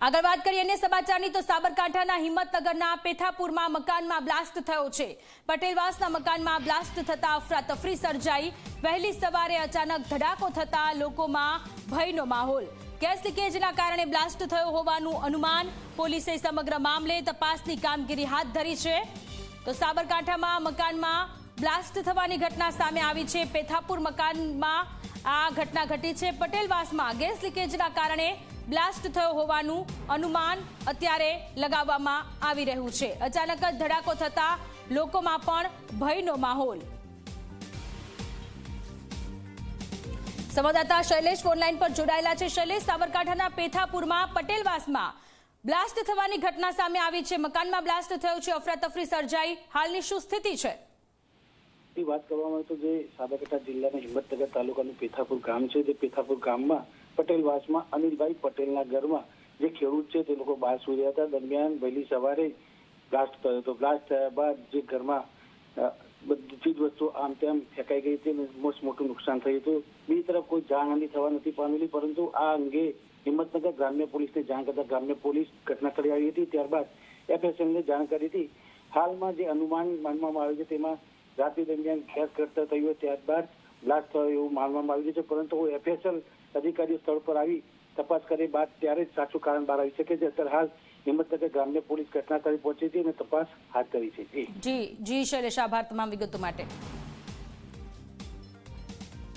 આગળ વાત કરીએ અન્ય સમાચારની તો સાબરકાંઠાના હિંમતનગરના પેથાપુરમાં મકાનમાં બ્લાસ્ટ થયો છે। પટેલવાસના મકાનમાં બ્લાસ્ટ થતા અફરાતફરી સર્જાઈ। વહેલી સવારે અચાનક ધડાકો થતા લોકોમાં ભયનો માહોલ। ગેસ લીકેજના કારણે બ્લાસ્ટ થયો હોવાનું અનુમાન। પોલીસે સમગ્ર મામલે તપાસની કામગીરી હાથ ધરી છે। તો સાબરકાંઠામાં મકાનમાં બ્લાસ્ટ થવાની ઘટના સામે આવી છે। પેથાપુર મકાનમાં આ ઘટના ઘટી છે। પટેલવાસમાં ગેસ લીકેજના કારણે બ્લાસ્ટ થયો હોવાનું અનુમાન અત્યારે લગાવવામાં આવી રહ્યું છે। અચાનક જ ધડાકો થતા લોકોમાં પણ ભયનો માહોલ। સંવાદદાતા શૈલેષ ફોનલાઈન પર જોડાયેલા છે। શૈલેષ, સાબરકાંઠાના પેથાપુરમાં પટેલવાસમાં બ્લાસ્ટ થવાની ઘટના સામે આવી છે। મકાનમાં બ્લાસ્ટ થયો છે, અફરાતફરી સર્જાઈ। હાલની શું સ્થિતિ છે? વાત કરવામાં આવે તો જે સાબરકાંઠા જિલ્લાના હિંમતનગર તાલુકાનું પેથાપુર ગામ છે, જે પેથાપુર ગામમાં પટેલવાસમાં અનિલભાઈ પટેલના ઘરમાં જે ખેડૂત છે તે લોકો બહાર સૂઈ રહ્યા હતા। દરમિયાન વહેલી સવારે બ્લાસ્ટ થયો હતો। બ્લાસ્ટ થયા બાદ જે ઘરમાં બધી ચીજ વસ્તુઓ આમ તેમ ફેંકાઈ ગઈ હતી અને મોટું નુકસાન થયું હતું। બીજી તરફ કોઈ જાનહાનિ થવા નથી પામેલી, પરંતુ આ અંગે હિંમતનગર ગ્રામ્ય પોલીસને જાણ કરતા ગ્રામ્ય પોલીસ ઘટનાસ્થળે આવી હતી। ત્યારબાદ એફએસએલને જાણ કરી હતી। હાલમાં જે અનુમાન માનવામાં આવે છે તેમાં રાત્રિ દરમિયાન ગેસ કરતા થયું, ત્યારબાદ બ્લાસ્ટ થયો એવું માનવામાં આવ્યું છે, પરંતુ એફએસએલ અધિકારીઓ સ્થળ પર આવી તપાસ કરી બાદ ત્યારે જ સાચું કારણ બહાર આવી શકે છે। અત્યારે હાલ હિંમતનગર ગ્રામ્ય પોલીસ ઘટનાસ્થળે પહોંચી હતી અને તપાસ હાથ ધરી છે। જી શૈલેષ, આભાર તમામ વિગતો માટે।